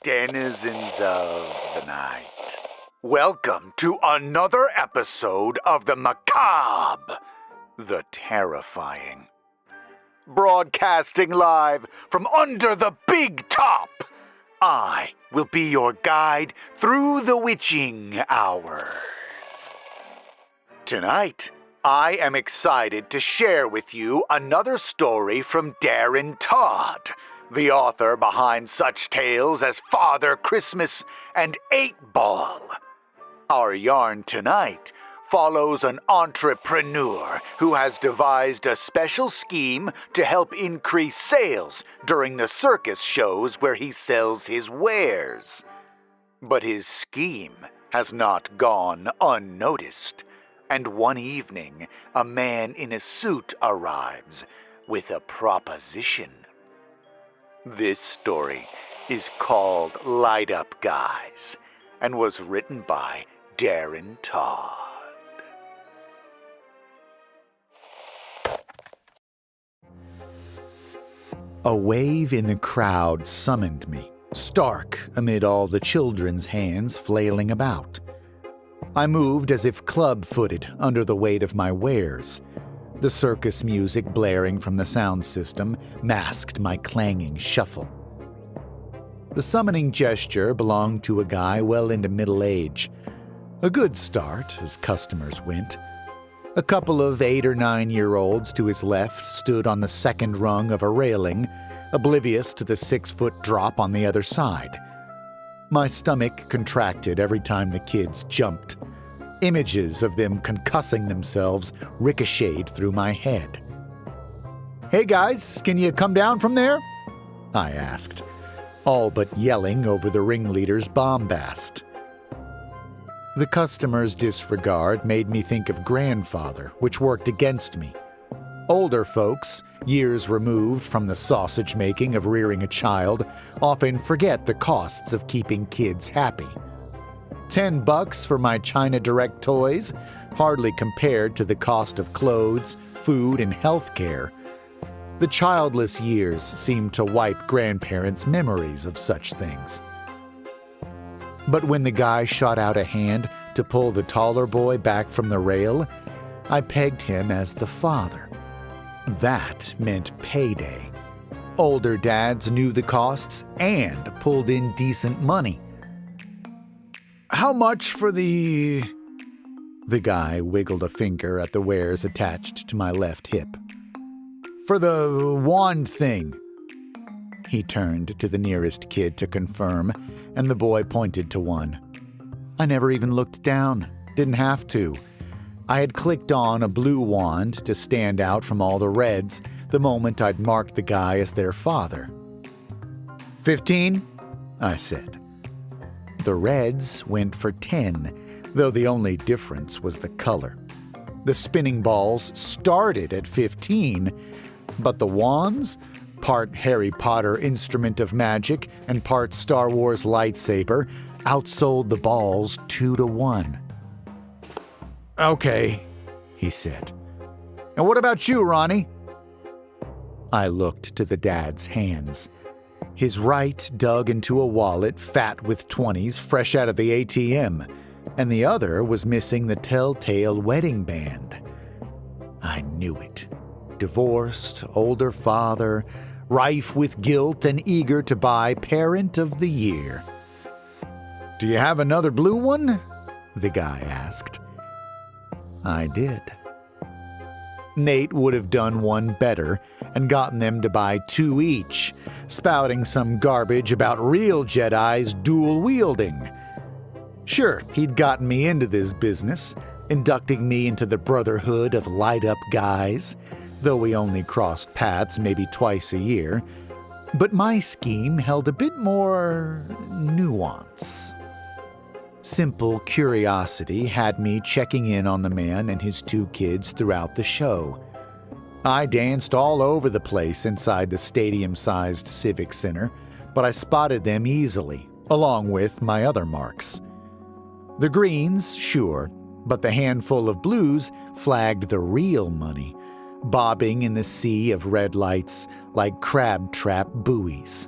denizens of the night. Welcome to another episode of the macabre, the terrifying. Broadcasting live from under the big top, I will be your guide through the witching hours. Tonight, I am excited to share with you another story from Darren Todd, the author behind such tales as Father Christmas and 8 Ball. Our yarn tonight follows an entrepreneur who has devised a special scheme to help increase sales during the circus shows where he sells his wares. But his scheme has not gone unnoticed, and one evening a man in a suit arrives with a proposition. This story is called Light Up Guys and was written by Darren Todd. A wave in the crowd summoned me, stark amid all the children's hands flailing about. I moved as if club-footed under the weight of my wares. The circus music blaring from the sound system masked my clanging shuffle. The summoning gesture belonged to a guy well into middle age. A good start, as customers went. A couple of 8 or 9-year-olds to his left stood on the second rung of a railing, oblivious to the 6-foot drop on the other side. My stomach contracted every time the kids jumped. Images of them concussing themselves ricocheted through my head. "Hey guys, can you come down from there?" I asked, all but yelling over the ringleader's bombast. The customer's disregard made me think of grandfather, which worked against me. Older folks, years removed from the sausage-making of rearing a child, often forget the costs of keeping kids happy. $10 for my China Direct toys, hardly compared to the cost of clothes, food, and health care. The childless years seemed to wipe grandparents' memories of such things. But when the guy shot out a hand to pull the taller boy back from the rail, I pegged him as the father. That meant payday. Older dads knew the costs and pulled in decent money. "How much for the..." The guy wiggled a finger at the wares attached to my left hip. "For the wand thing." He turned to the nearest kid to confirm, and the boy pointed to one. I never even looked down. Didn't have to. I had clicked on a blue wand to stand out from all the reds the moment I'd marked the guy as their father. 15, I said. The reds went for 10, though the only difference was the color. The spinning balls started at 15, but the wands, part Harry Potter instrument of magic and part Star Wars lightsaber, outsold the balls 2-1. "Okay," he said. "And what about you, Ronnie?" I looked to the dad's hands. His right dug into a wallet fat with 20s fresh out of the ATM, and the other was missing the telltale wedding band. I knew it. Divorced, older father, rife with guilt and eager to buy Parent of the Year. "Do you have another blue one?" the guy asked. I did. Nate would have done one better and gotten them to buy 2 each, spouting some garbage about real Jedis dual-wielding. Sure, he'd gotten me into this business, inducting me into the brotherhood of light-up guys, though we only crossed paths maybe twice a year, but my scheme held a bit more nuance. Simple curiosity had me checking in on the man and his 2 kids throughout the show. I danced all over the place inside the stadium-sized Civic Center, but I spotted them easily, along with my other marks. The greens, sure, but the handful of blues flagged the real money, bobbing in the sea of red lights like crab trap buoys.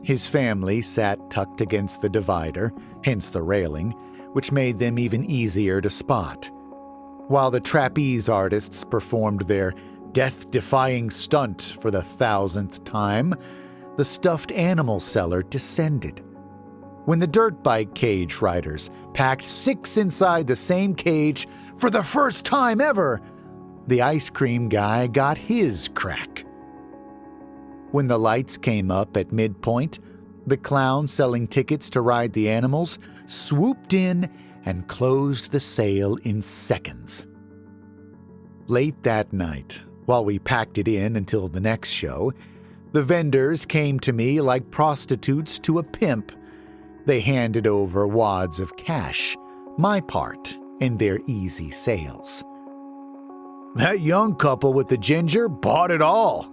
His family sat tucked against the divider, hence the railing, which made them even easier to spot. While the trapeze artists performed their death-defying stunt for the 1,000th time, the stuffed animal seller descended. When the dirt bike cage riders packed 6 inside the same cage for the first time ever, the ice cream guy got his crack. When the lights came up at midpoint, the clown selling tickets to ride the animals swooped in and closed the sale in seconds. Late that night, while we packed it in until the next show, the vendors came to me like prostitutes to a pimp. They handed over wads of cash, my part in their easy sales. That young couple with the ginger bought it all.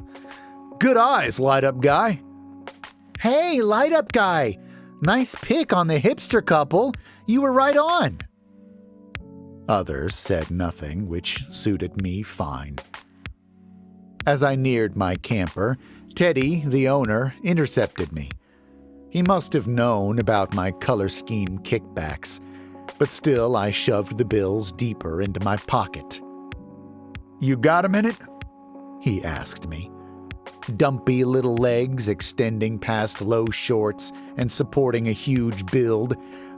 Good eyes, light-up guy. Hey, light-up guy. Nice pick on the hipster couple. You were right on. Others said nothing, which suited me fine. As I neared my camper, Teddy, the owner, intercepted me. He must have known about my color scheme kickbacks, but still I shoved the bills deeper into my pocket. You got a minute? He asked me. Dumpy little legs extending past low shorts and supporting a huge build,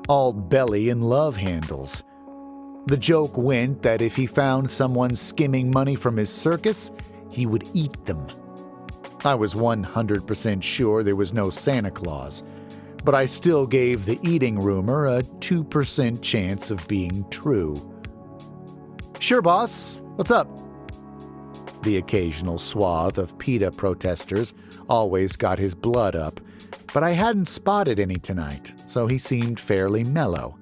all belly and love handles. The joke went that if he found someone skimming money from his circus, he would eat them. I was 100% sure there was no Santa Claus, but I still gave the eating rumor a 2% chance of being true. Sure, boss. What's up? The occasional swath of PETA protesters always got his blood up, but I hadn't spotted any tonight, so he seemed fairly mellow.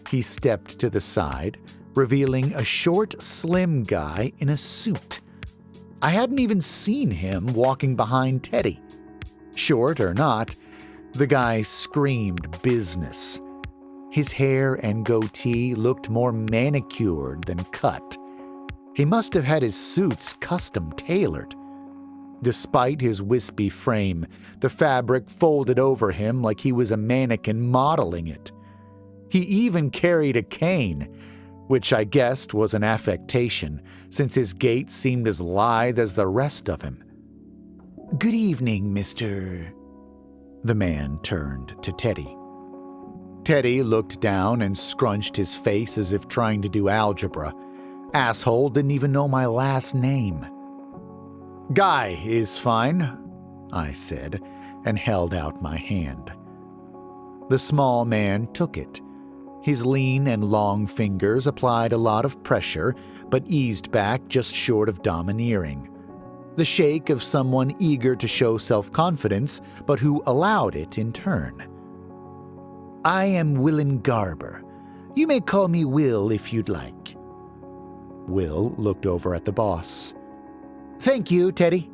He stepped to the side, revealing a short, slim guy in a suit. I hadn't even seen him walking behind Teddy. Short or not, the guy screamed business. His hair and goatee looked more manicured than cut. He must have had his suits custom tailored. Despite his wispy frame, the fabric folded over him like he was a mannequin modeling it. He even carried a cane, which I guessed was an affectation, since his gait seemed as lithe as the rest of him. Good evening, Mr. The man turned to Teddy. Teddy looked down and scrunched his face as if trying to do algebra. Asshole didn't even know my last name. Guy is fine, I said, and held out my hand. The small man took it. His lean and long fingers applied a lot of pressure, but eased back just short of domineering. The shake of someone eager to show self-confidence, but who allowed it in turn. I am Willin Garber. You may call me Will if you'd like. Will looked over at the boss. Thank you, Teddy.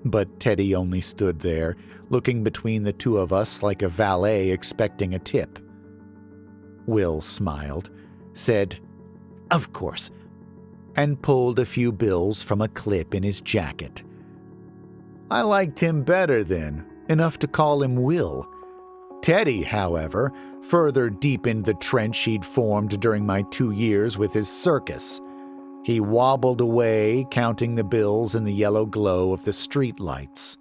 But Teddy only stood there, looking between the two of us like a valet expecting a tip. Will smiled, said, Of course, and pulled a few bills from a clip in his jacket. I liked him better then, enough to call him Will. Teddy, however, further deepened the trench he'd formed during my 2 years with his circus. He wobbled away, counting the bills in the yellow glow of the streetlights.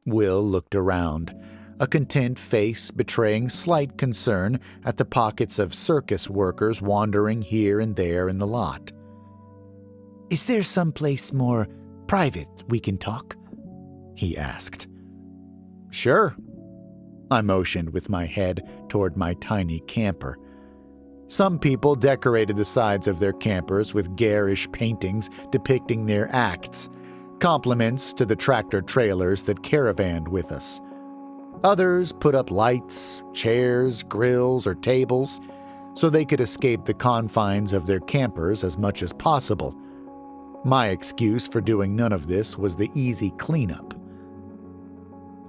Will looked around, a content face betraying slight concern at the pockets of circus workers wandering here and there in the lot. Is there someplace more private we can talk? He asked. Sure. I motioned with my head toward my tiny camper. Some people decorated the sides of their campers with garish paintings depicting their acts, compliments to the tractor-trailers that caravanned with us. Others put up lights, chairs, grills, or tables so they could escape the confines of their campers as much as possible. My excuse for doing none of this was the easy cleanup.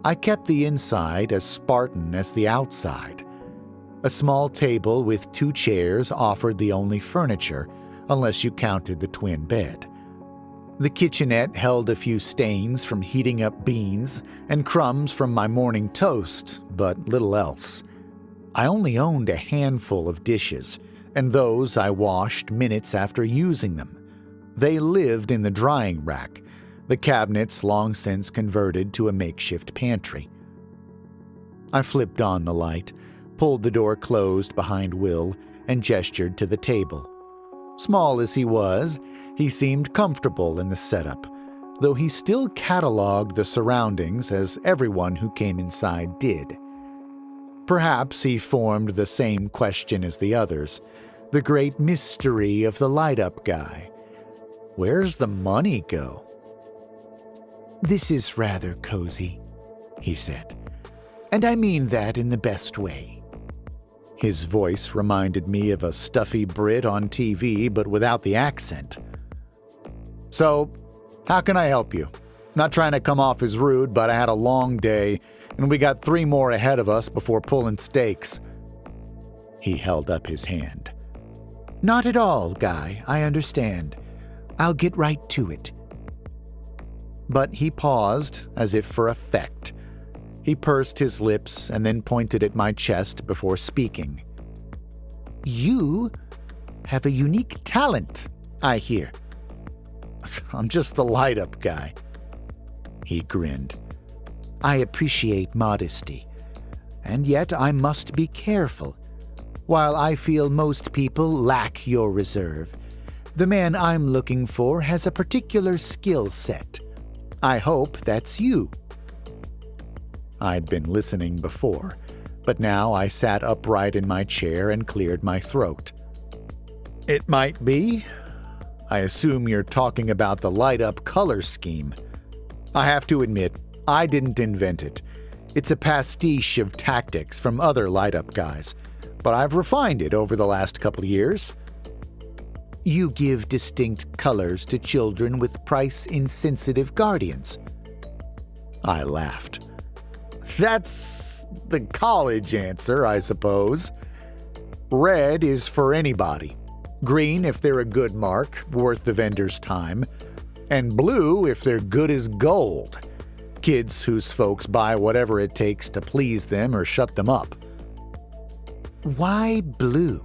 I kept the inside as Spartan as the outside. A small table with 2 chairs offered the only furniture, unless you counted the twin bed. The kitchenette held a few stains from heating up beans and crumbs from my morning toast, but little else. I only owned a handful of dishes, and those I washed minutes after using them. They lived in the drying rack, the cabinets long since converted to a makeshift pantry. I flipped on the light, pulled the door closed behind Will, and gestured to the table. Small as he was, he seemed comfortable in the setup, though he still cataloged the surroundings as everyone who came inside did. Perhaps he formed the same question as the others, the great mystery of the light-up guy. Where's the money go? "This is rather cozy," he said, "and I mean that in the best way." His voice reminded me of a stuffy Brit on TV, but without the accent. "So, how can I help you? Not trying to come off as rude, but I had a long day, and we got 3 more ahead of us before pulling stakes." He held up his hand. "Not at all, Guy, I understand. I'll get right to it." But he paused, as if for effect. He pursed his lips and then pointed at my chest before speaking. "You have a unique talent, I hear." "I'm just the light-up guy." He grinned. "I appreciate modesty, and yet I must be careful. While I feel most people lack your reserve, the man I'm looking for has a particular skill set. I hope that's you." I'd been listening before, but now I sat upright in my chair and cleared my throat. "It might be. I assume you're talking about the light-up color scheme. I have to admit, I didn't invent it. It's a pastiche of tactics from other light-up guys, but I've refined it over the last couple of years." "You give distinct colors to children with price-insensitive guardians." I laughed. "That's the college answer, I suppose. Red is for anybody. Green if they're a good mark, worth the vendor's time. And blue if they're good as gold. Kids whose folks buy whatever it takes to please them or shut them up." "Why blue?"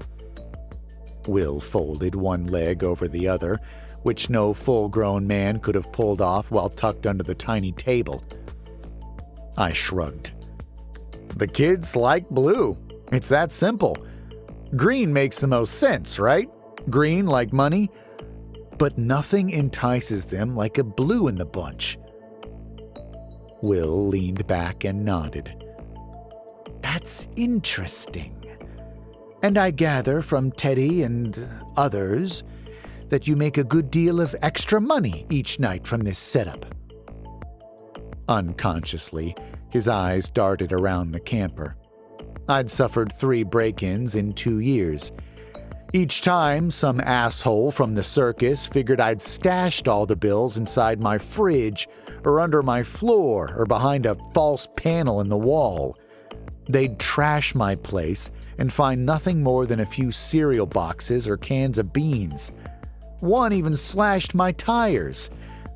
Will folded one leg over the other, which no full-grown man could have pulled off while tucked under the tiny table. I shrugged. "The kids like blue. It's that simple. Green makes the most sense, right? Green like money. But nothing entices them like a blue in the bunch." Will leaned back and nodded. "That's interesting. And I gather from Teddy and others that you make a good deal of extra money each night from this setup." Unconsciously, his eyes darted around the camper. I'd suffered 3 break-ins in 2 years. Each time, some asshole from the circus figured I'd stashed all the bills inside my fridge or under my floor or behind a false panel in the wall. They'd trash my place and find nothing more than a few cereal boxes or cans of beans. One even slashed my tires,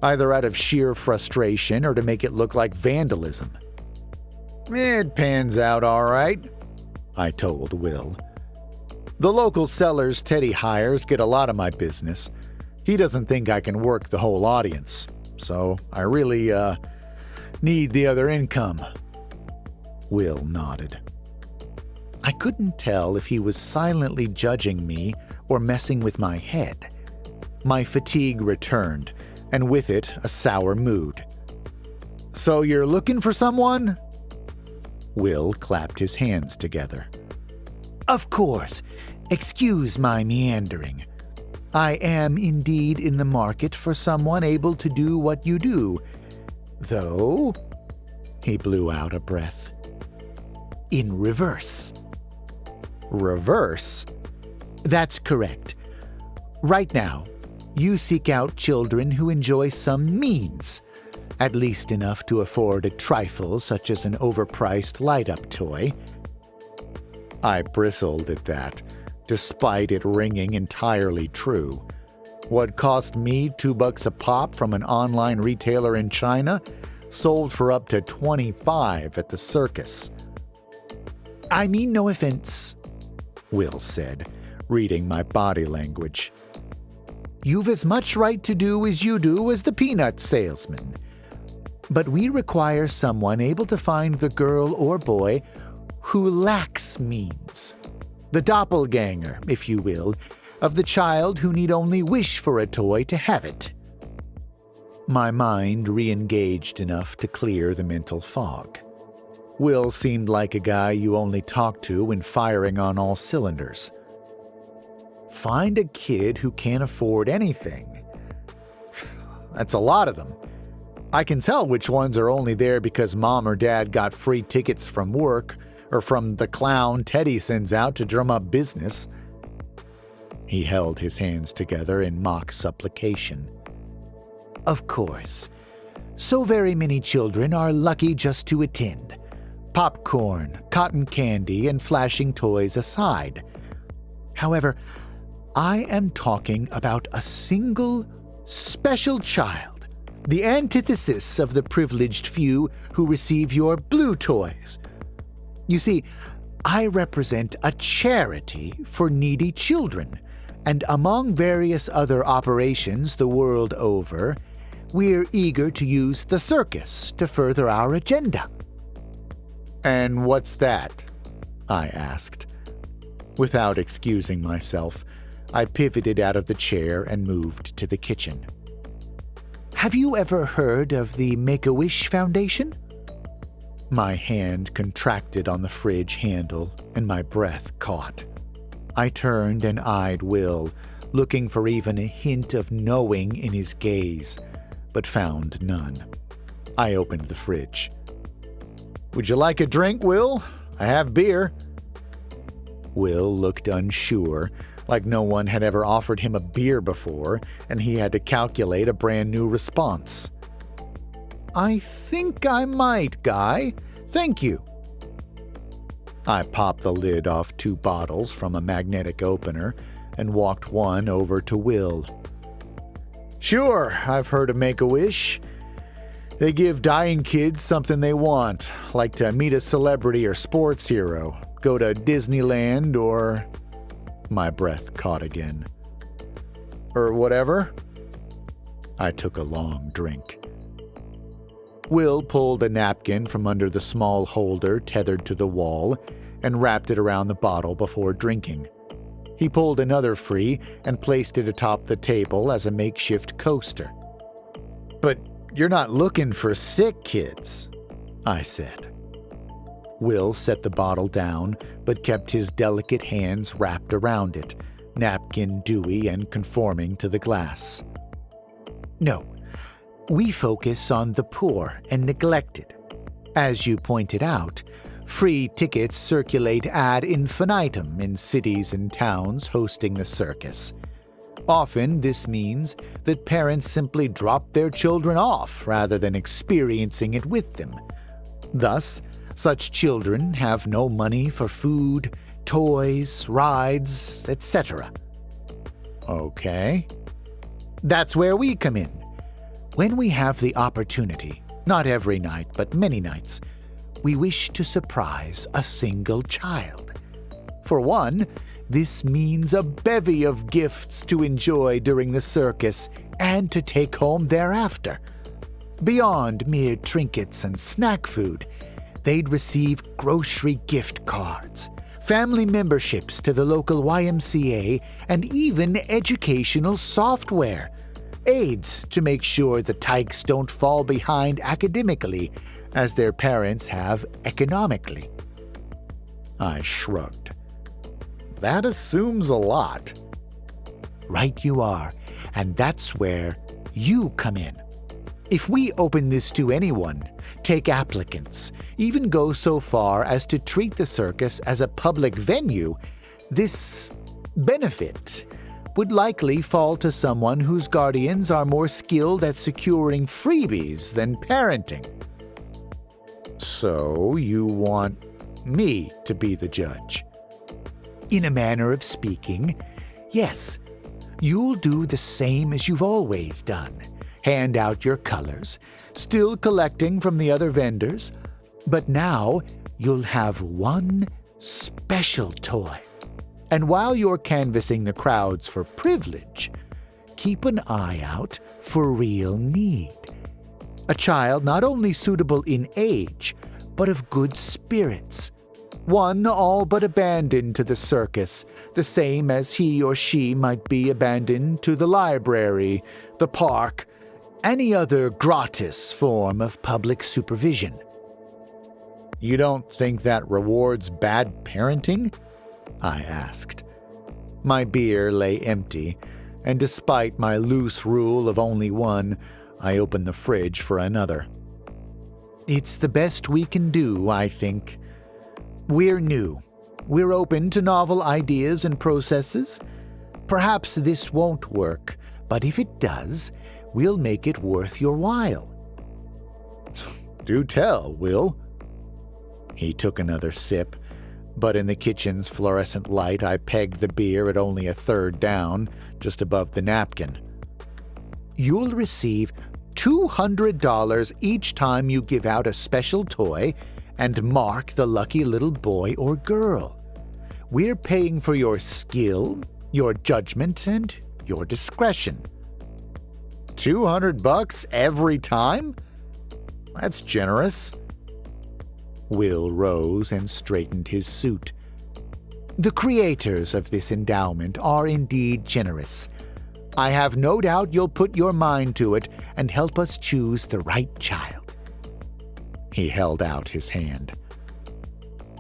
either out of sheer frustration or to make it look like vandalism. "It pans out all right," I told Will. "The local sellers Teddy hires get a lot of my business. He doesn't think I can work the whole audience, so I really, need the other income." Will nodded. I couldn't tell if he was silently judging me or messing with my head. My fatigue returned, and with it a sour mood. "So you're looking for someone?" Will clapped his hands together. "Of course. Excuse my meandering. I am indeed in the market for someone able to do what you do. Though," he blew out a breath, "in reverse." "Reverse?" "That's correct. Right now, you seek out children who enjoy some means, at least enough to afford a trifle such as an overpriced light-up toy." I bristled at that, despite it ringing entirely true. What cost me $2 a pop from an online retailer in China sold for up to 25 at the circus. I mean no offense, Will said, reading my body language. You've as much right to do as you do as the peanut salesman. But we require someone able to find the girl or boy who lacks means. The doppelganger, if you will, of the child who need only wish for a toy to have it. My mind re-engaged enough to clear the mental fog. Will seemed like a guy you only talk to when firing on all cylinders. Find a kid who can't afford anything. That's a lot of them. I can tell which ones are only there because mom or dad got free tickets from work or from the clown Teddy sends out to drum up business. He held his hands together in mock supplication. Of course. So very many children are lucky just to attend. Popcorn, cotton candy, and flashing toys aside. However, I am talking about a single, special child, the antithesis of the privileged few who receive your blue toys. You see, I represent a charity for needy children, and among various other operations the world over, we're eager to use the circus to further our agenda. And what's that? I asked. Without excusing myself, I pivoted out of the chair and moved to the kitchen. Have you ever heard of the Make-A-Wish Foundation? My hand contracted on the fridge handle and my breath caught. I turned and eyed Will, looking for even a hint of knowing in his gaze, but found none. I opened the fridge. Would you like a drink, Will? I have beer. Will looked unsure, like no one had ever offered him a beer before, and he had to calculate a brand new response. I think I might, Guy. Thank you. I popped the lid off 2 bottles from a magnetic opener and walked one over to Will. Sure, I've heard of Make-A-Wish. They give dying kids something they want, like to meet a celebrity or sports hero, go to Disneyland, or... My breath caught again. Or whatever. I took a long drink. Will pulled a napkin from under the small holder tethered to the wall and wrapped it around the bottle before drinking. He pulled another free and placed it atop the table as a makeshift coaster. But you're not looking for sick kids, I said. Will set the bottle down, but kept his delicate hands wrapped around it, napkin dewy and conforming to the glass. No, we focus on the poor and neglected. As you pointed out, free tickets circulate ad infinitum in cities and towns hosting the circus. Often this means that parents simply drop their children off rather than experiencing it with them. Thus, such children have no money for food, toys, rides, etc. Okay. That's where we come in. When we have the opportunity, not every night but many nights, we wish to surprise a single child. For one, this means a bevy of gifts to enjoy during the circus and to take home thereafter. Beyond mere trinkets and snack food, they'd receive grocery gift cards, family memberships to the local YMCA, and even educational software. Aids to make sure the tykes don't fall behind academically as their parents have economically. I shrugged. That assumes a lot. Right you are, and that's where you come in. If we open this to anyone, take applicants, even go so far as to treat the circus as a public venue, this benefit would likely fall to someone whose guardians are more skilled at securing freebies than parenting. So you want me to be the judge? In a manner of speaking, yes. you'll do the same as you've always done. Hand out your colors, still collecting from the other vendors, but now you'll have one special toy. And while you're canvassing the crowds for privilege, keep an eye out for real need. A child not only suitable in age, but of good spirits. One all but abandoned to the circus, the same as he or she might be abandoned to the library, the park, any other gratis form of public supervision. You don't think that rewards bad parenting? I asked. My beer lay empty, and despite my loose rule of only one, I opened the fridge for another. It's the best we can do, I think. We're new. We're open to novel ideas and processes. Perhaps this won't work, but if it does, we'll make it worth your while. Do tell, Will. He took another sip, but in the kitchen's fluorescent light I pegged the beer at only a third down, just above the napkin. You'll receive $200 each time you give out a special toy and mark the lucky little boy or girl. We're paying for your skill, your judgment, and your discretion. $200 every time? That's generous. Will rose and straightened his suit. The creators of this endowment are indeed generous. I have no doubt you'll put your mind to it and help us choose the right child. He held out his hand.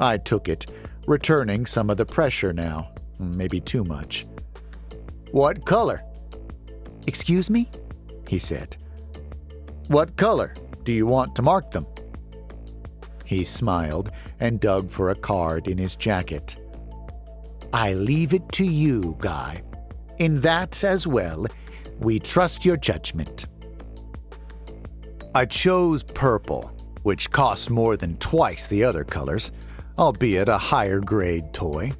I took it, returning some of the pressure now, maybe too much. What color? Excuse me? He said. What color do you want to mark them? He smiled and dug for a card in his jacket. I leave it to you, Guy. In that as well, we trust your judgment. I chose purple, which cost more than twice the other colors, albeit a higher grade toy.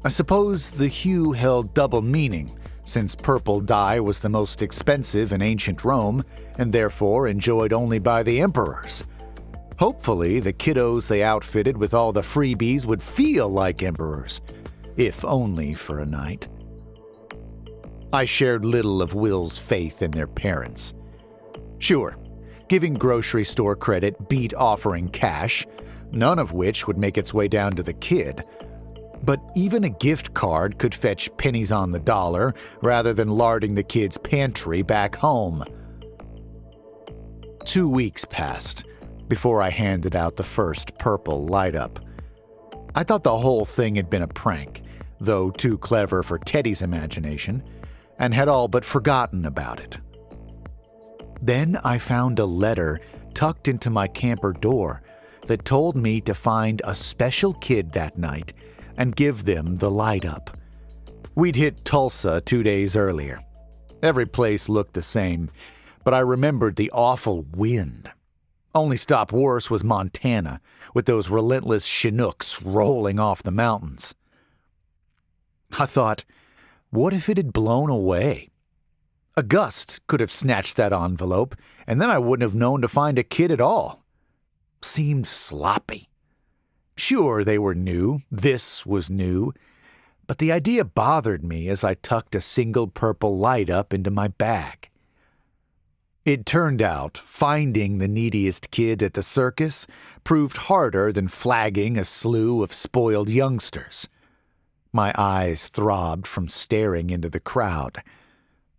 I suppose the hue held double meaning, since purple dye was the most expensive in ancient Rome and therefore enjoyed only by the emperors. Hopefully, the kiddos they outfitted with all the freebies would feel like emperors, if only for a night. I shared little of Will's faith in their parents. Sure, giving grocery store credit beat offering cash, none of which would make its way down to the kid. But even a gift card could fetch pennies on the dollar rather than larding the kid's pantry back home. 2 weeks passed before I handed out the first purple light-up. I thought the whole thing had been a prank, though too clever for Teddy's imagination, and had all but forgotten about it. Then I found a letter tucked into my camper door that told me to find a special kid that night and give them the light-up. We'd hit Tulsa 2 days earlier. Every place looked the same, but I remembered the awful wind. Only stop worse was Montana, with those relentless Chinooks rolling off the mountains. I thought, what if it had blown away? A gust could have snatched that envelope, and then I wouldn't have known to find a kid at all. Seemed sloppy. Sure, they were new, this was new, but the idea bothered me as I tucked a single purple light up into my bag. It turned out finding the neediest kid at the circus proved harder than flagging a slew of spoiled youngsters. My eyes throbbed from staring into the crowd.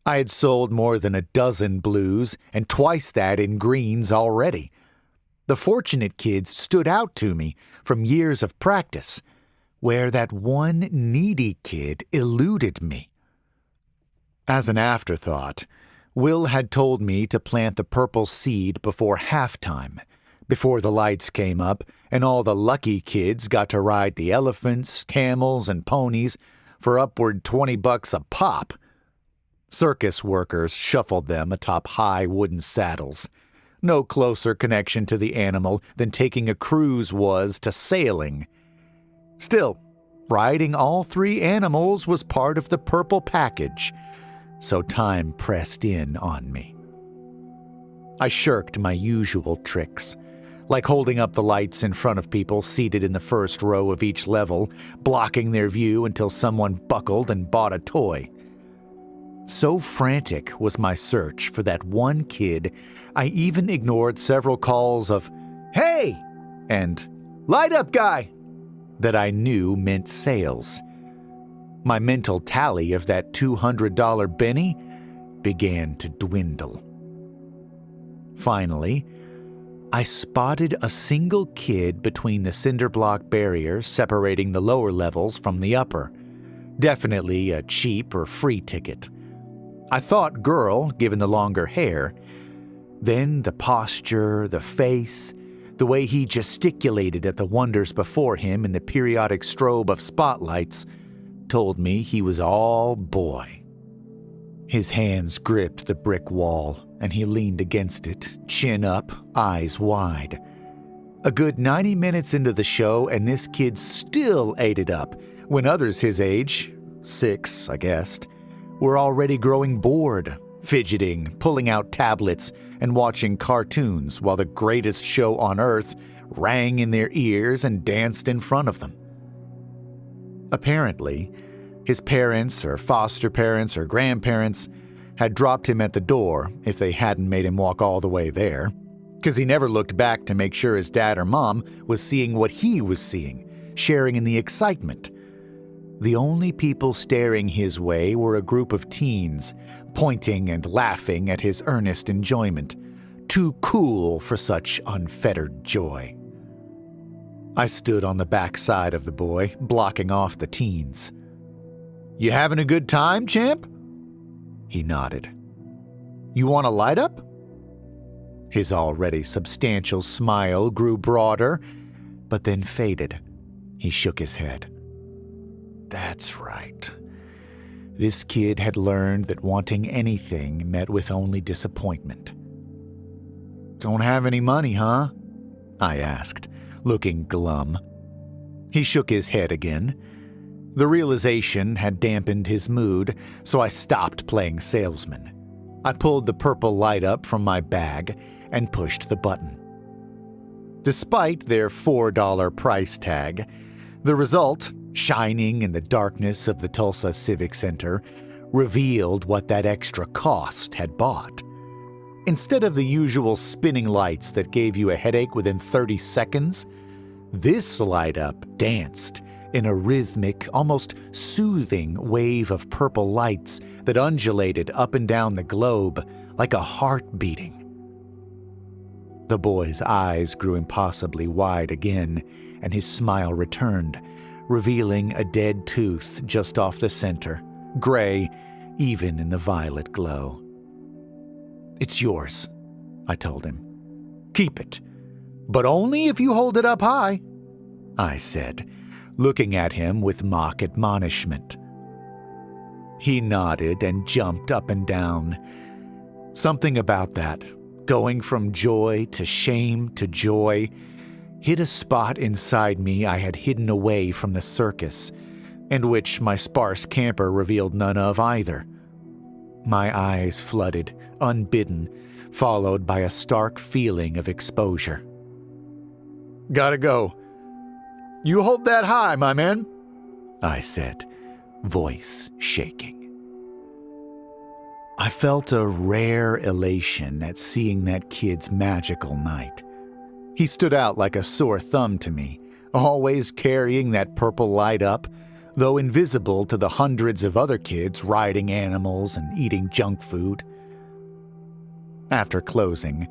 I had sold more than a dozen blues and twice that in greens already. The fortunate kids stood out to me from years of practice, where that one needy kid eluded me. As an afterthought, Will had told me to plant the purple seed before halftime, before the lights came up and all the lucky kids got to ride the elephants, camels, and ponies for upward $20 a pop. Circus workers shuffled them atop high wooden saddles. No closer connection to the animal than taking a cruise was to sailing. Still, riding all three animals was part of the purple package, so time pressed in on me. I shirked my usual tricks, like holding up the lights in front of people seated in the first row of each level, blocking their view until someone buckled and bought a toy. So frantic was my search for that one kid, I even ignored several calls of, "Hey!" and "Light up, guy!" that I knew meant sales. My mental tally of that $200 Benny began to dwindle. Finally, I spotted a single kid between the cinder block barrier separating the lower levels from the upper. Definitely a cheap or free ticket. I thought girl, given the longer hair. Then the posture, the face, the way he gesticulated at the wonders before him in the periodic strobe of spotlights told me he was all boy. His hands gripped the brick wall, and he leaned against it, chin up, eyes wide. A good 90 minutes into the show, and this kid still ate it up, when others his age, 6, I guessed, were already growing bored, fidgeting, pulling out tablets, and watching cartoons while the greatest show on earth rang in their ears and danced in front of them. Apparently, his parents or foster parents or grandparents had dropped him at the door if they hadn't made him walk all the way there, because he never looked back to make sure his dad or mom was seeing what he was seeing, sharing in the excitement. The only people staring his way were a group of teens, pointing and laughing at his earnest enjoyment, too cool for such unfettered joy. I stood on the back side of the boy, blocking off the teens. "You having a good time, champ?" He nodded. "You want a light up?" His already substantial smile grew broader, but then faded. He shook his head. That's right. This kid had learned that wanting anything met with only disappointment. "Don't have any money, huh?" I asked, looking glum. He shook his head again. The realization had dampened his mood, so I stopped playing salesman. I pulled the purple light up from my bag and pushed the button. Despite their $4 price tag, the result, shining in the darkness of the Tulsa Civic Center, revealed what that extra cost had bought. Instead of the usual spinning lights that gave you a headache within 30 seconds, this light up danced in a rhythmic, almost soothing wave of purple lights that undulated up and down the globe like a heart beating. The boy's eyes grew impossibly wide again, and his smile returned, revealing a dead tooth just off the center, gray even in the violet glow. "It's yours," I told him. "Keep it, but only if you hold it up high," I said, looking at him with mock admonishment. He nodded and jumped up and down. Something about that, going from joy to shame to joy, hit a spot inside me I had hidden away from the circus, and which my sparse camper revealed none of either. My eyes flooded, unbidden, followed by a stark feeling of exposure. "Gotta go. You hold that high, my man," I said, voice shaking. I felt a rare elation at seeing that kid's magical night. He stood out like a sore thumb to me, always carrying that purple light up, though invisible to the hundreds of other kids riding animals and eating junk food. After closing,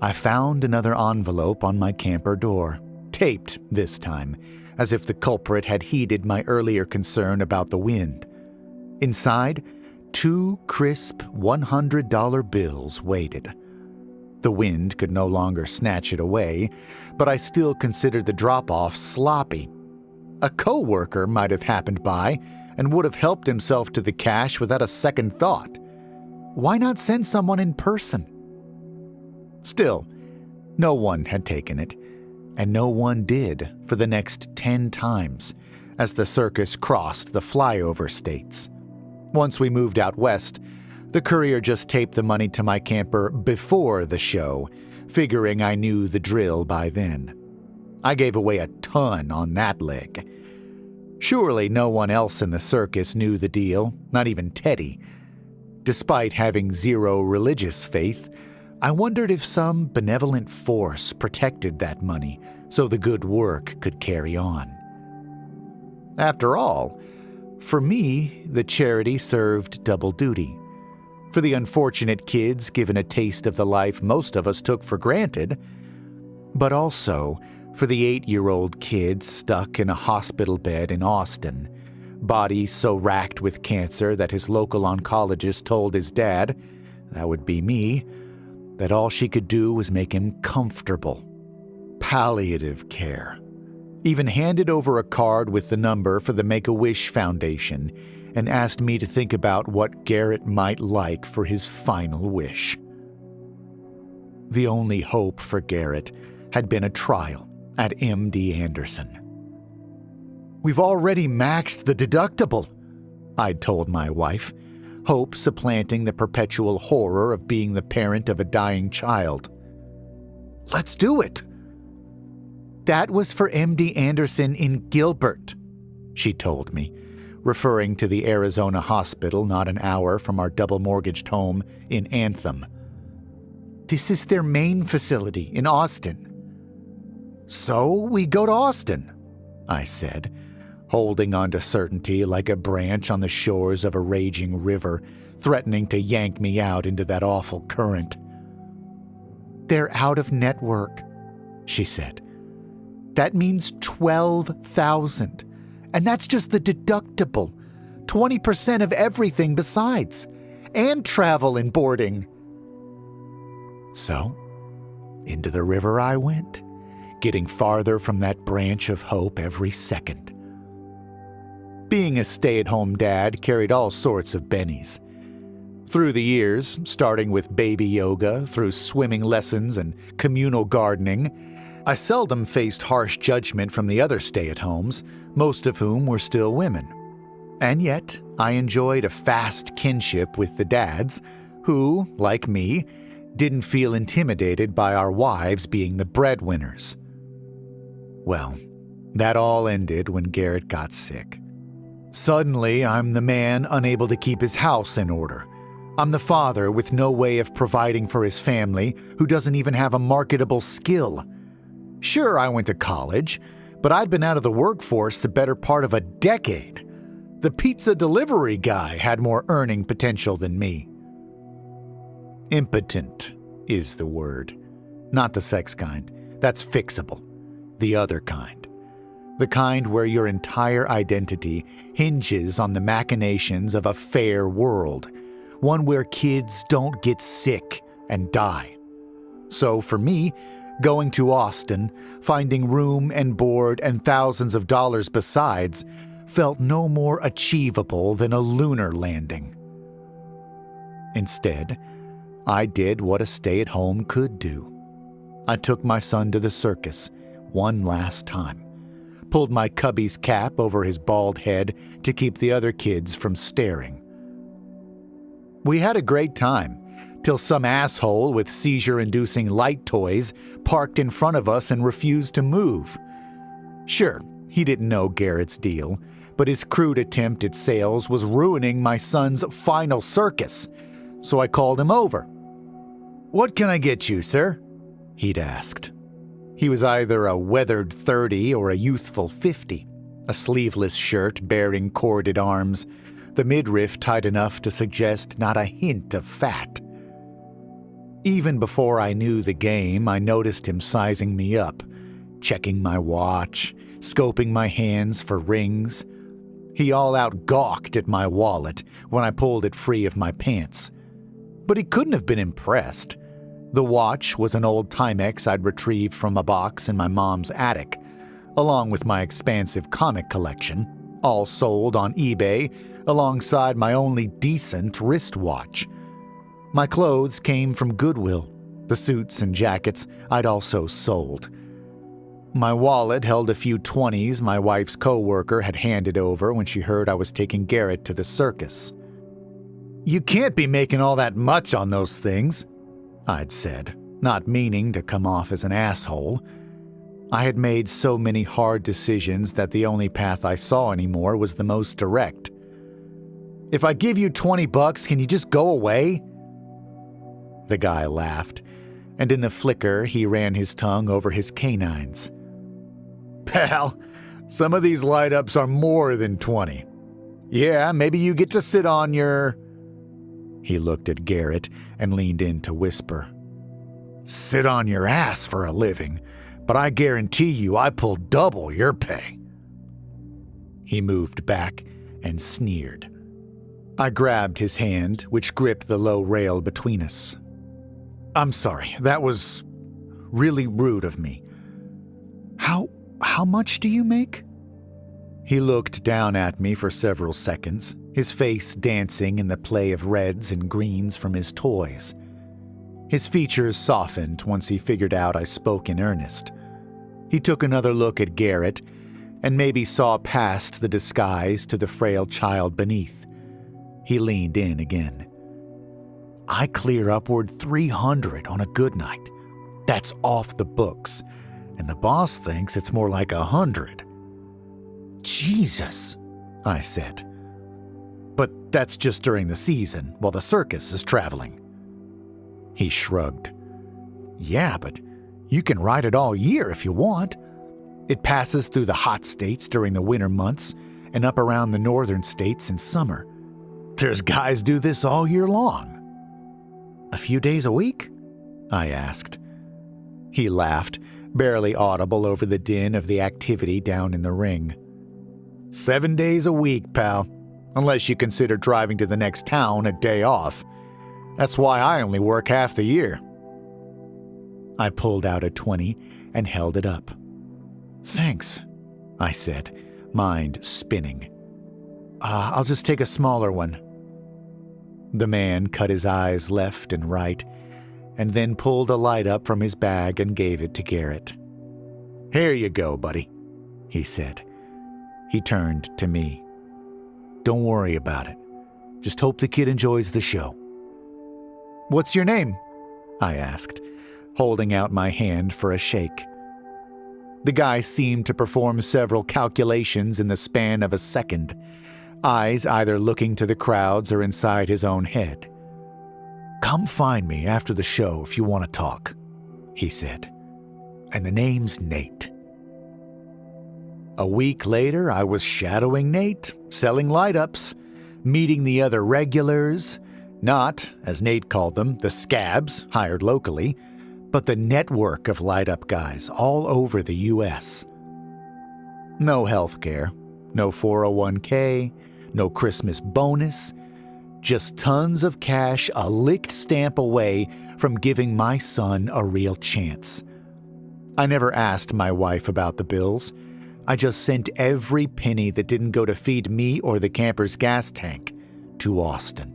I found another envelope on my camper door, taped this time, as if the culprit had heeded my earlier concern about the wind. Inside, 2 crisp $100 bills waited. The wind could no longer snatch it away, but I still considered the drop-off sloppy. A co-worker might have happened by and would have helped himself to the cash without a second thought. Why not send someone in person? Still, no one had taken it, and no one did for the next 10 times as the circus crossed the flyover states. Once we moved out west, The courier just taped the money to my camper before the show, figuring I knew the drill by then. I gave away a ton on that leg. Surely no one else in the circus knew the deal, not even Teddy. Despite having zero religious faith, I wondered if some benevolent force protected that money so the good work could carry on. After all, for me, the charity served double duty. For the unfortunate kids given a taste of the life most of us took for granted, but also for the 8-year-old kid stuck in a hospital bed in Austin, body so racked with cancer that his local oncologist told his dad, that would be me, that all she could do was make him comfortable. Palliative care. Even handed over a card with the number for the Make-A-Wish Foundation and asked me to think about what Garrett might like for his final wish. The only hope for Garrett had been a trial at MD Anderson. "We've already maxed the deductible," I'd told my wife, hope supplanting the perpetual horror of being the parent of a dying child. "Let's do it." "That was for MD Anderson in Gilbert," she told me, referring to the Arizona hospital not an hour from our double-mortgaged home in Anthem. "This is their main facility in Austin." "So we go to Austin," I said, holding on to certainty like a branch on the shores of a raging river, threatening to yank me out into that awful current. "They're out of network," she said. "That means $12,000, and that's just the deductible, 20% of everything besides, and travel and boarding." So, into the river I went, getting farther from that branch of hope every second. Being a stay-at-home dad carried all sorts of bennies. Through the years, starting with baby yoga, through swimming lessons and communal gardening, I seldom faced harsh judgment from the other stay-at-homes, most of whom were still women. And yet, I enjoyed a fast kinship with the dads, who, like me, didn't feel intimidated by our wives being the breadwinners. Well, that all ended when Garrett got sick. Suddenly, I'm the man unable to keep his house in order. I'm the father with no way of providing for his family, who doesn't even have a marketable skill. Sure, I went to college, but I'd been out of the workforce the better part of a decade. The pizza delivery guy had more earning potential than me. Impotent is the word. Not the sex kind. That's fixable. The other kind. The kind where your entire identity hinges on the machinations of a fair world. One where kids don't get sick and die. So for me, going to Austin, finding room and board and thousands of dollars besides, felt no more achievable than a lunar landing. Instead, I did what a stay-at-home could do. I took my son to the circus one last time, pulled my cubby's cap over his bald head to keep the other kids from staring. We had a great time, till some asshole with seizure-inducing light toys parked in front of us and refused to move. Sure, he didn't know Garrett's deal, but his crude attempt at sales was ruining my son's final circus, so I called him over. "What can I get you, sir?" he'd asked. He was either a weathered 30 or a youthful 50, a sleeveless shirt bearing corded arms, the midriff tight enough to suggest not a hint of fat. Even before I knew the game, I noticed him sizing me up, checking my watch, scoping my hands for rings. He all-out gawked at my wallet when I pulled it free of my pants. But he couldn't have been impressed. The watch was an old Timex I'd retrieved from a box in my mom's attic, along with my expansive comic collection, all sold on eBay alongside my only decent wristwatch. My clothes came from Goodwill, the suits and jackets I'd also sold. My wallet held a few 20s my wife's coworker had handed over when she heard I was taking Garrett to the circus. You can't be making all that much on those things, I'd said, not meaning to come off as an asshole. I had made so many hard decisions that the only path I saw anymore was the most direct. If I give you $20, can you just go away? The guy laughed, and in the flicker he ran his tongue over his canines. Pal, some of these light-ups are more than 20. Yeah, maybe you get to sit on your... He looked at Garrett and leaned in to whisper. Sit on your ass for a living, but I guarantee you I pull double your pay. He moved back and sneered. I grabbed his hand, which gripped the low rail between us. I'm sorry, that was really rude of me. How much do you make? He looked down at me for several seconds, his face dancing in the play of reds and greens from his toys. His features softened once he figured out I spoke in earnest. He took another look at Garrett and maybe saw past the disguise to the frail child beneath. He leaned in again. I clear upward 300 on a good night. That's off the books, and the boss thinks it's more like 100. Jesus, I said. But that's just during the season, while the circus is traveling. He shrugged. Yeah, but you can ride it all year if you want. It passes through the hot states during the winter months and up around the northern states in summer. There's guys do this all year long. A few days a week? I asked. He laughed, barely audible over the din of the activity down in the ring. 7 days a week, pal, unless you consider driving to the next town a day off. That's why I only work half the year. I pulled out a 20 and held it up. Thanks, I said, mind spinning. I'll just take a smaller one. The man cut his eyes left and right, and then pulled a light up from his bag and gave it to Garrett. Here you go, buddy, he said. He turned to me. Don't worry about it. Just hope the kid enjoys the show. What's your name? I asked, holding out my hand for a shake. The guy seemed to perform several calculations in the span of a second, eyes either looking to the crowds or inside his own head. Come find me after the show if you want to talk, he said. And the name's Nate. A week later, I was shadowing Nate, selling light-ups, meeting the other regulars, not, as Nate called them, the scabs hired locally, but the network of light-up guys all over the U.S. No health care, no 401k, no Christmas bonus, just tons of cash a licked stamp away from giving my son a real chance. I never asked my wife about the bills. I just sent every penny that didn't go to feed me or the camper's gas tank to Austin.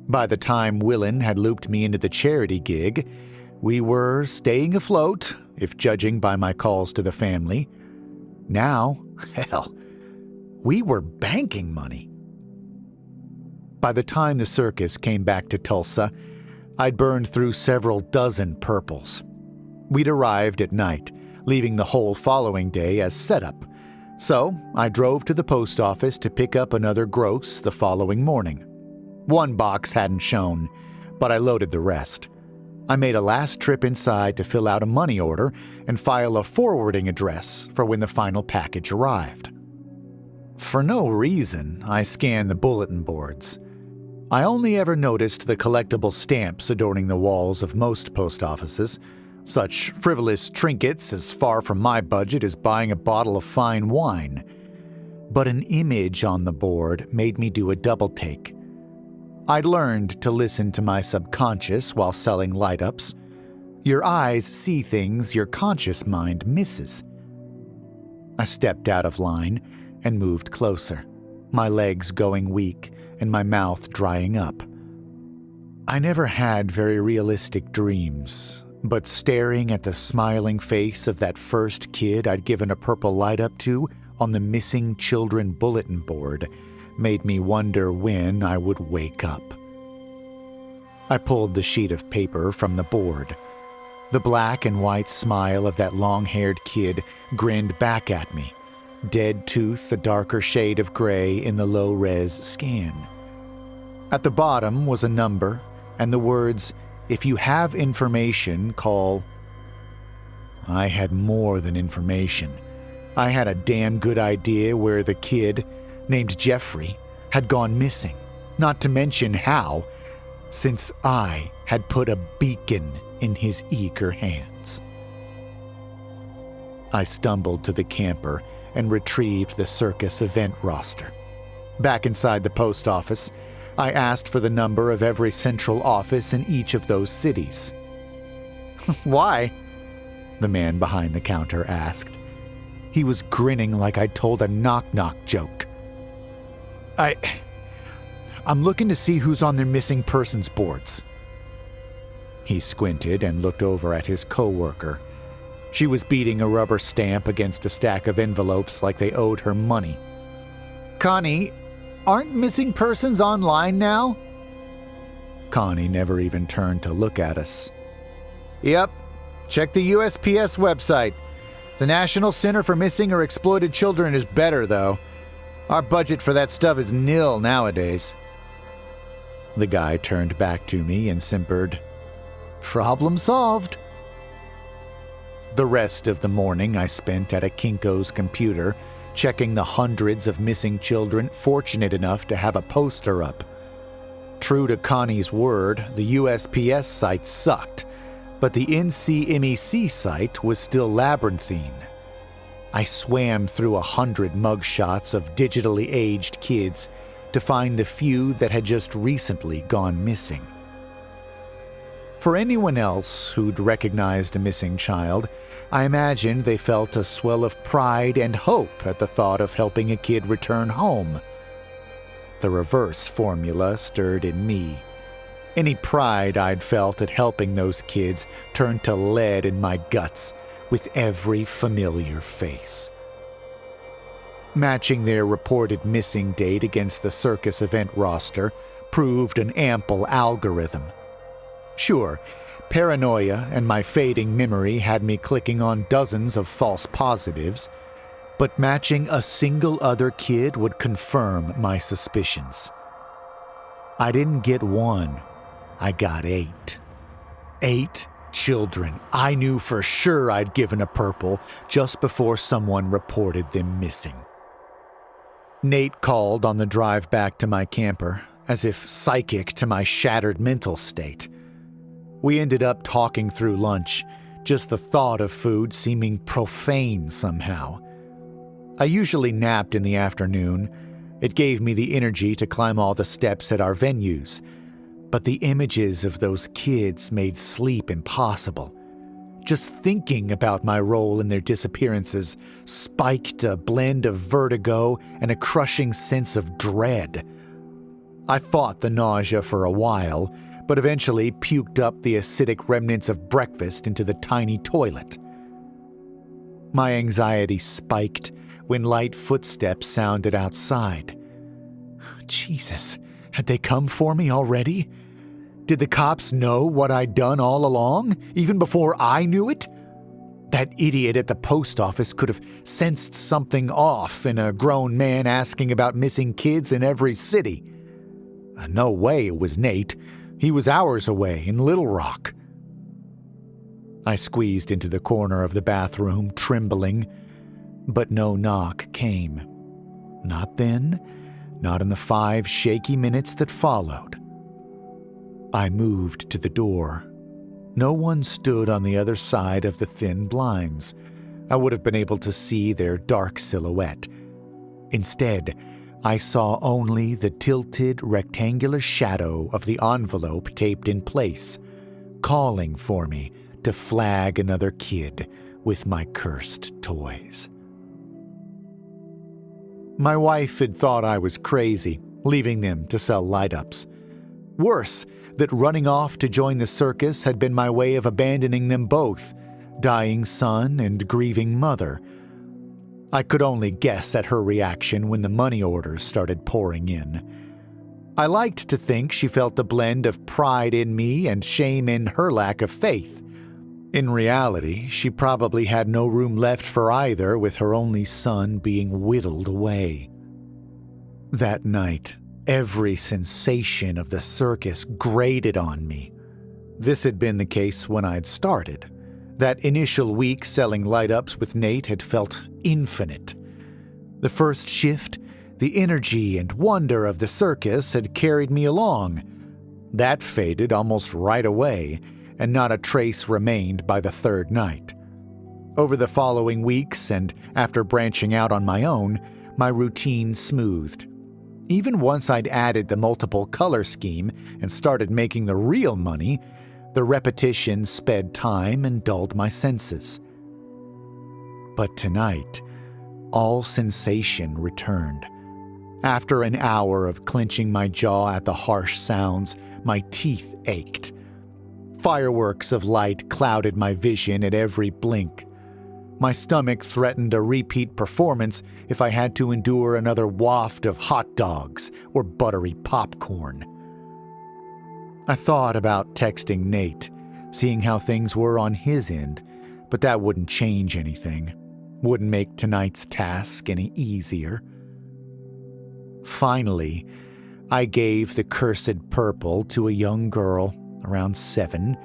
By the time Willin had looped me into the charity gig, we were staying afloat, if judging by my calls to the family. Now, hell, we were banking money. By the time the circus came back to Tulsa, I'd burned through several dozen purples. We'd arrived at night, leaving the whole following day as setup, so I drove to the post office to pick up another gross the following morning. One box hadn't shown, but I loaded the rest. I made a last trip inside to fill out a money order and file a forwarding address for when the final package arrived. For no reason, I scanned the bulletin boards. I only ever noticed the collectible stamps adorning the walls of most post offices, such frivolous trinkets as far from my budget as buying a bottle of fine wine. But an image on the board made me do a double take. I'd learned to listen to my subconscious while selling light-ups. Your eyes see things your conscious mind misses. I stepped out of line and moved closer, my legs going weak and my mouth drying up. I never had very realistic dreams, but staring at the smiling face of that first kid I'd given a purple light-up to on the missing children bulletin board made me wonder when I would wake up. I pulled the sheet of paper from the board. The black and white smile of that long-haired kid grinned back at me, dead tooth a darker shade of gray in the low-res scan. At the bottom was a number and the words, "If you have information, call." I had more than information. I had a damn good idea where the kid, named Jeffrey, had gone missing, not to mention how, since I had put a beacon in his eager hands. I stumbled to the camper and retrieved the circus event roster. Back inside the post office, I asked for the number of every central office in each of those cities. "Why?" the man behind the counter asked. He was grinning like I'd told a knock-knock joke. I'm looking to see who's on their missing persons boards." He squinted and looked over at his coworker. She was beating a rubber stamp against a stack of envelopes like they owed her money. "Connie, aren't missing persons online now?" Connie never even turned to look at us. "Yep, check the USPS website. The National Center for Missing or Exploited Children is better, though. Our budget for that stuff is nil nowadays." The guy turned back to me and simpered, "Problem solved." The rest of the morning I spent at a Kinko's computer, checking the hundreds of missing children fortunate enough to have a poster up. True to Connie's word, the USPS site sucked, but the NCMEC site was still labyrinthine. I swam through 100 mugshots of digitally aged kids to find the few that had just recently gone missing. For anyone else who'd recognized a missing child, I imagined they felt a swell of pride and hope at the thought of helping a kid return home. The reverse formula stirred in me. Any pride I'd felt at helping those kids turned to lead in my guts with every familiar face. Matching their reported missing date against the circus event roster proved an ample algorithm. Sure, paranoia and my fading memory had me clicking on dozens of false positives, but matching a single other kid would confirm my suspicions. I didn't get one, I got 8. 8 children I knew for sure I'd given a purple just before someone reported them missing. Nate called on the drive back to my camper, as if psychic to my shattered mental state. We ended up talking through lunch, just the thought of food seeming profane somehow. I usually napped in the afternoon. It gave me the energy to climb all the steps at our venues, but the images of those kids made sleep impossible. Just thinking about my role in their disappearances spiked a blend of vertigo and a crushing sense of dread. I fought the nausea for a while, but eventually puked up the acidic remnants of breakfast into the tiny toilet. My anxiety spiked when light footsteps sounded outside. Jesus, had they come for me already? Did the cops know what I'd done all along, even before I knew it? That idiot at the post office could have sensed something off in a grown man asking about missing kids in every city. No way it was Nate. He was hours away in Little Rock. I squeezed into the corner of the bathroom, trembling, but no knock came. Not then, not in the 5 shaky minutes that followed. I moved to the door. No one stood on the other side of the thin blinds. I would have been able to see their dark silhouette. Instead, I saw only the tilted rectangular shadow of the envelope taped in place, calling for me to flag another kid with my cursed toys. My wife had thought I was crazy, leaving them to sell light-ups. Worse, that running off to join the circus had been my way of abandoning them both, dying son and grieving mother. I could only guess at her reaction when the money orders started pouring in. I liked to think she felt a blend of pride in me and shame in her lack of faith. In reality, she probably had no room left for either, with her only son being whittled away. That night, every sensation of the circus grated on me. This had been the case when I'd started. That initial week selling light-ups with Nate had felt infinite. The first shift, the energy and wonder of the circus had carried me along. That faded almost right away, and not a trace remained by the third night. Over the following weeks, and after branching out on my own, my routine smoothed. Even once I'd added the multiple color scheme and started making the real money, the repetition sped time and dulled my senses. But tonight, all sensation returned. After an hour of clenching my jaw at the harsh sounds, my teeth ached. Fireworks of light clouded my vision at every blink. My stomach threatened a repeat performance if I had to endure another waft of hot dogs or buttery popcorn. I thought about texting Nate, seeing how things were on his end, but that wouldn't change anything, wouldn't make tonight's task any easier. Finally, I gave the cursed purple to a young girl, around 7,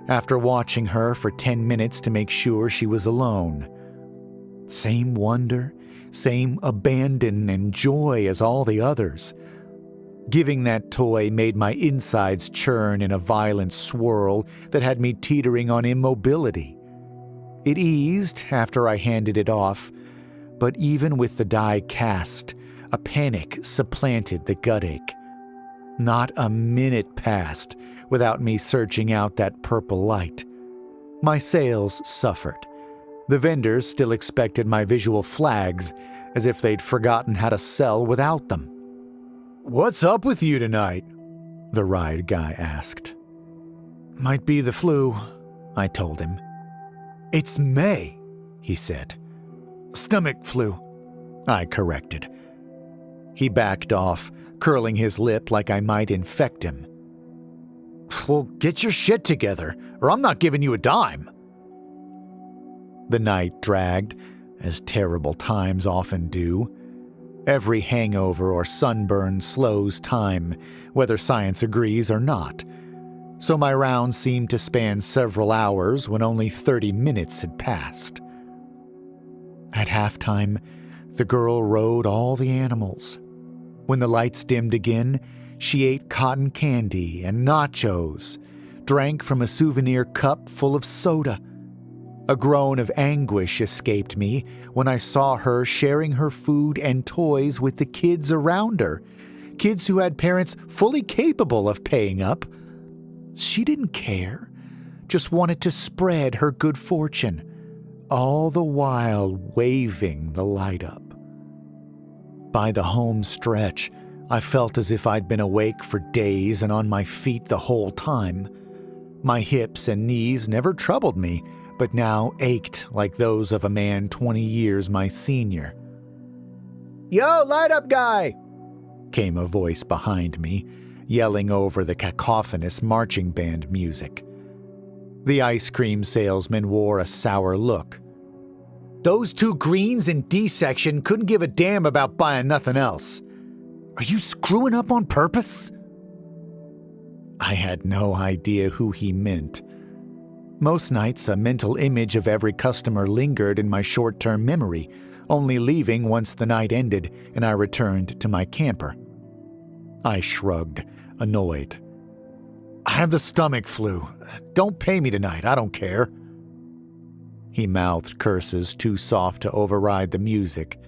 after watching her for 10 minutes to make sure she was alone. Same wonder, same abandon and joy as all the others. Giving that toy made my insides churn in a violent swirl that had me teetering on immobility. It eased after I handed it off, but even with the die cast, a panic supplanted the gut ache. Not a minute passed without me searching out that purple light. My sales suffered. The vendors still expected my visual flags, as if they'd forgotten how to sell without them. "What's up with you tonight?" the ride guy asked. "Might be the flu," I told him. "It's May," he said. "Stomach flu," I corrected. He backed off, curling his lip like I might infect him. "Well, get your shit together, or I'm not giving you a dime." The night dragged, as terrible times often do. Every hangover or sunburn slows time, whether science agrees or not. So my round seemed to span several hours when only 30 minutes had passed. At halftime, the girl rode all the animals. When the lights dimmed again, she ate cotton candy and nachos, drank from a souvenir cup full of soda. A groan of anguish escaped me when I saw her sharing her food and toys with the kids around her, kids who had parents fully capable of paying up. She didn't care, just wanted to spread her good fortune, all the while waving the light up. By the home stretch, I felt as if I'd been awake for days and on my feet the whole time. My hips and knees never troubled me, but now ached like those of a man 20 years my senior. "Yo, light up guy!" came a voice behind me, yelling over the cacophonous marching band music. The ice cream salesman wore a sour look. "Those two greens in D section couldn't give a damn about buying nothing else. Are you screwing up on purpose?" I had no idea who he meant. Most nights, a mental image of every customer lingered in my short-term memory, only leaving once the night ended and I returned to my camper. I shrugged, annoyed. "I have the stomach flu. Don't pay me tonight, I don't care." He mouthed curses too soft to override the music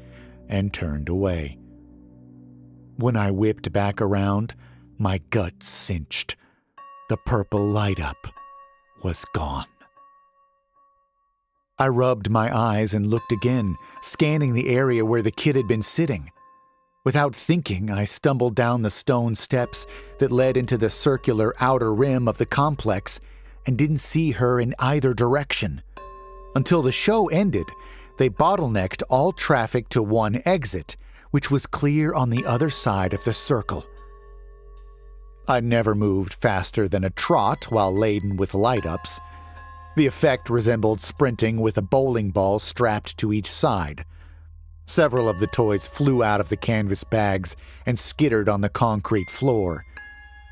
and turned away. When I whipped back around, my gut cinched. The purple light-up was gone. I rubbed my eyes and looked again, scanning the area where the kid had been sitting. Without thinking, I stumbled down the stone steps that led into the circular outer rim of the complex and didn't see her in either direction. Until the show ended, They bottlenecked all traffic to one exit, which was clear on the other side of the circle. I never moved faster than a trot while laden with light-ups. The effect resembled sprinting with a bowling ball strapped to each side. Several of the toys flew out of the canvas bags and skittered on the concrete floor.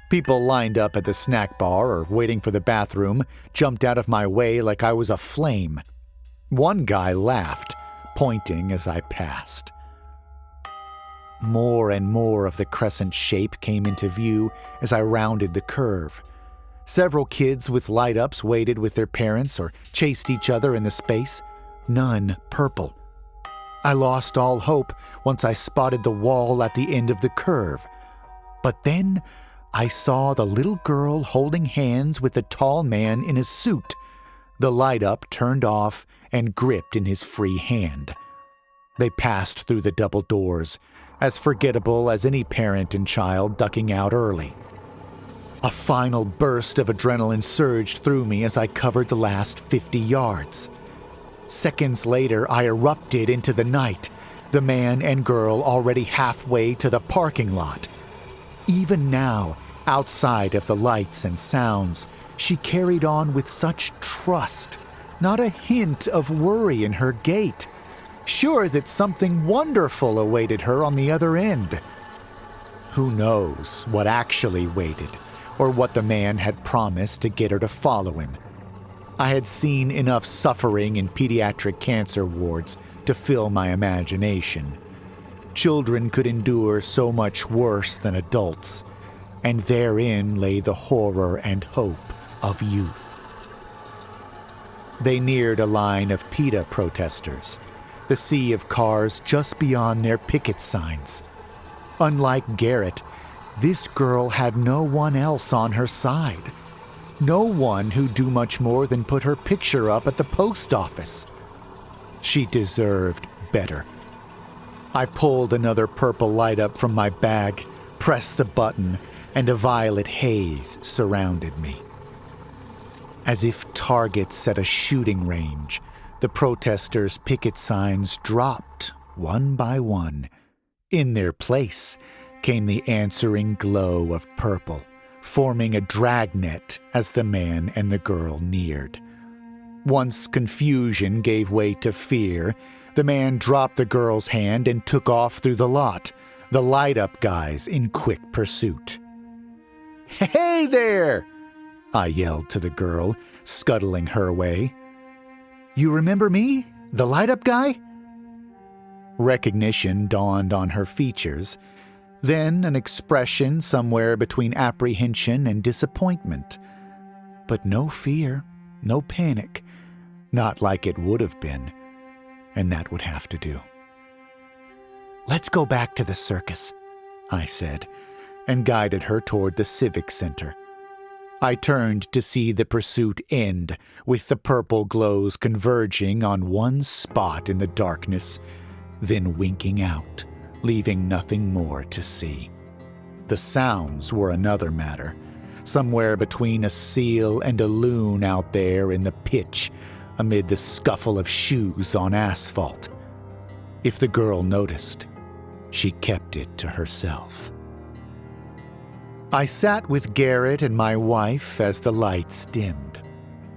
People lined up at the snack bar or waiting for the bathroom jumped out of my way like I was a flame. One guy laughed, pointing as I passed. More and more of the crescent shape came into view as I rounded the curve. Several kids with light-ups waited with their parents or chased each other in the space, none purple. I lost all hope once I spotted the wall at the end of the curve. But then I saw the little girl holding hands with the tall man in a suit, the light-up turned off and gripped in his free hand. They passed through the double doors, as forgettable as any parent and child ducking out early. A final burst of adrenaline surged through me as I covered the last 50 yards. Seconds later, I erupted into the night, the man and girl already halfway to the parking lot. Even now, outside of the lights and sounds, she carried on with such trust, not a hint of worry in her gait, sure that something wonderful awaited her on the other end. Who knows what actually waited, or what the man had promised to get her to follow him. I had seen enough suffering in pediatric cancer wards to fill my imagination. Children could endure so much worse than adults, and therein lay the horror and hope of youth. They neared a line of PETA protesters, the sea of cars just beyond their picket signs. Unlike Garrett, this girl had no one else on her side. No one who'd do much more than put her picture up at the post office. She deserved better. I pulled another purple light up from my bag, pressed the button, and a violet haze surrounded me. As if targets at a shooting range, the protesters' picket signs dropped one by one. In their place came the answering glow of purple, forming a dragnet as the man and the girl neared. Once confusion gave way to fear, the man dropped the girl's hand and took off through the lot, the light-up guys in quick pursuit. "Hey there!" I yelled to the girl, scuttling her way. "You remember me, the light-up guy?" Recognition dawned on her features, then an expression somewhere between apprehension and disappointment. But no fear, no panic, not like it would have been, and that would have to do. "Let's go back to the circus," I said, and guided her toward the civic center. I turned to see the pursuit end, with the purple glows converging on one spot in the darkness, then winking out, leaving nothing more to see. The sounds were another matter, somewhere between a seal and a loon out there in the pitch, amid the scuffle of shoes on asphalt. If the girl noticed, she kept it to herself. I sat with Garrett and my wife as the lights dimmed.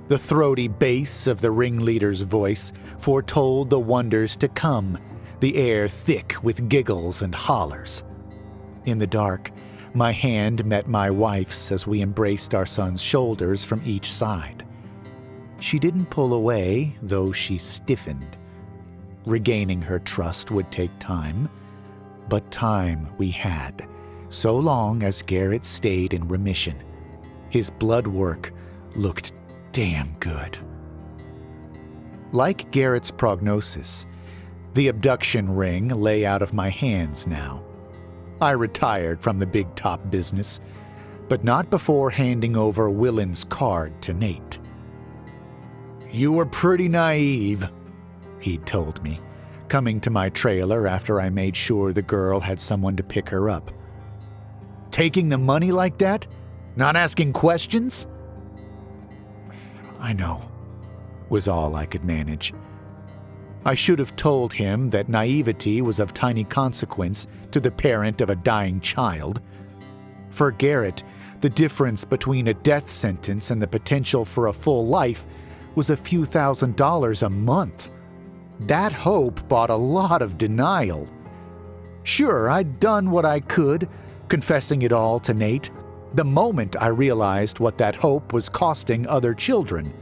The throaty bass of the ringleader's voice foretold the wonders to come, the air thick with giggles and hollers. In the dark, my hand met my wife's as we embraced our son's shoulders from each side. She didn't pull away, though she stiffened. Regaining her trust would take time, but time we had, so long as Garrett stayed in remission. His blood work looked damn good. Like Garrett's prognosis, the abduction ring lay out of my hands now. I retired from the big top business, but not before handing over Willen's card to Nate. "You were pretty naive," he'd told me, coming to my trailer after I made sure the girl had someone to pick her up. "Taking the money like that? Not asking questions?" "I know," was all I could manage. I should have told him that naivety was of tiny consequence to the parent of a dying child. For Garrett, the difference between a death sentence and the potential for a full life was a few $1,000s a month. That hope bought a lot of denial. Sure, I'd done what I could, confessing it all to Nate, the moment I realized what that hope was costing other children.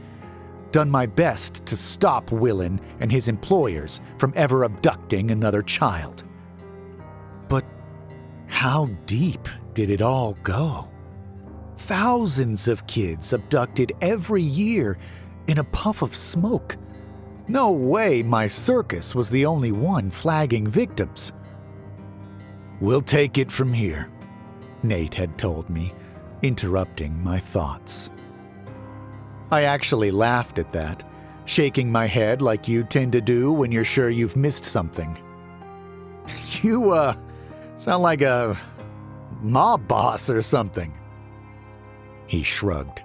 Done my best to stop Willin and his employers from ever abducting another child. But how deep did it all go? Thousands of kids abducted every year in a puff of smoke. No way my circus was the only one flagging victims. "We'll take it from here," Nate had told me, interrupting my thoughts. I actually laughed at that, shaking my head like you tend to do when you're sure you've missed something. "You, sound like a mob boss or something." He shrugged.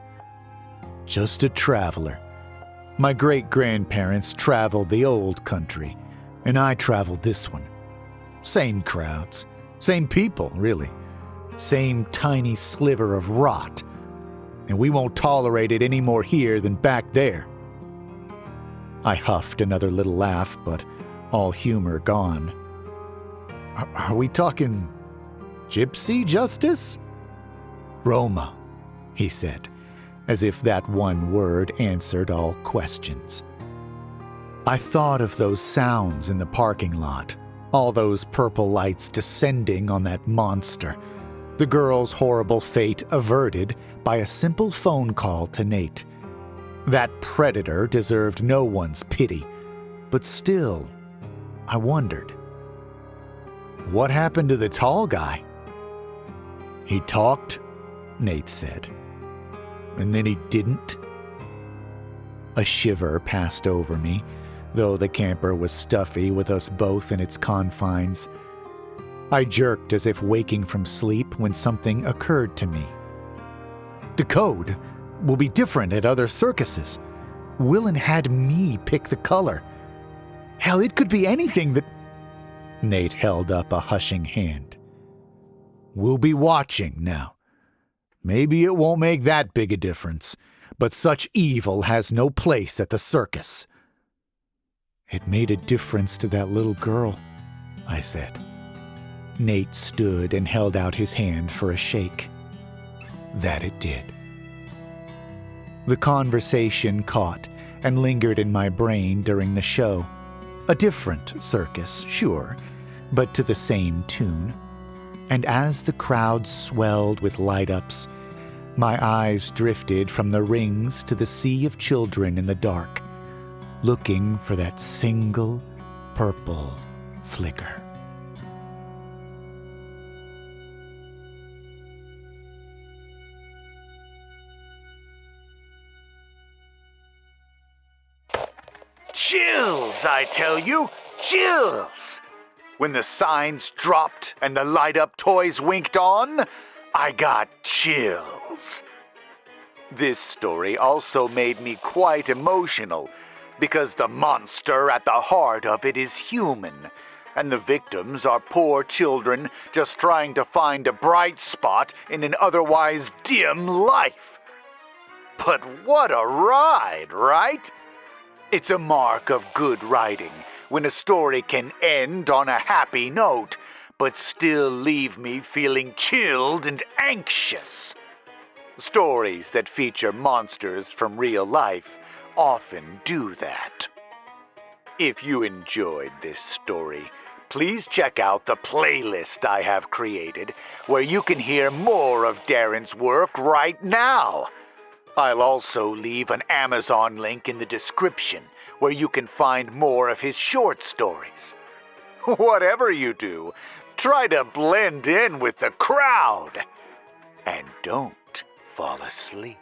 "Just a traveler. My great-grandparents traveled the old country, and I traveled this one. Same crowds, same people, really. Same tiny sliver of rot. And we won't tolerate it any more here than back there." I huffed another little laugh, but all humor gone. Are we talking Gypsy justice?" "Roma," he said, as if that one word answered all questions. I thought of those sounds in the parking lot, all those purple lights descending on that monster, the girl's horrible fate averted by a simple phone call to Nate. That predator deserved no one's pity, but still, I wondered. What happened to the tall guy? "He talked," Nate said. "And then he didn't?" A shiver passed over me, though the camper was stuffy with us both in its confines. I jerked as if waking from sleep when something occurred to me. The code will be different at other circuses. Willin had me pick the color. Hell, it could be anything that... Nate held up a hushing hand. "We'll be watching now. Maybe it won't make that big a difference, but such evil has no place at the circus." "It made a difference to that little girl," I said. Nate stood and held out his hand for a shake. That it did. The conversation caught and lingered in my brain during the show. A different circus, sure, but to the same tune. And as the crowd swelled with light-ups, my eyes drifted from the rings to the sea of children in the dark, looking for that single purple flicker. Chills, I tell you, chills! When the signs dropped and the light-up toys winked on, I got chills. This story also made me quite emotional, because the monster at the heart of it is human, and the victims are poor children just trying to find a bright spot in an otherwise dim life. But what a ride, right? It's a mark of good writing when a story can end on a happy note, but still leave me feeling chilled and anxious. Stories that feature monsters from real life often do that. If you enjoyed this story, please check out the playlist I have created, where you can hear more of Darren's work right now. I'll also leave an Amazon link in the description where you can find more of his short stories. Whatever you do, try to blend in with the crowd. And don't fall asleep.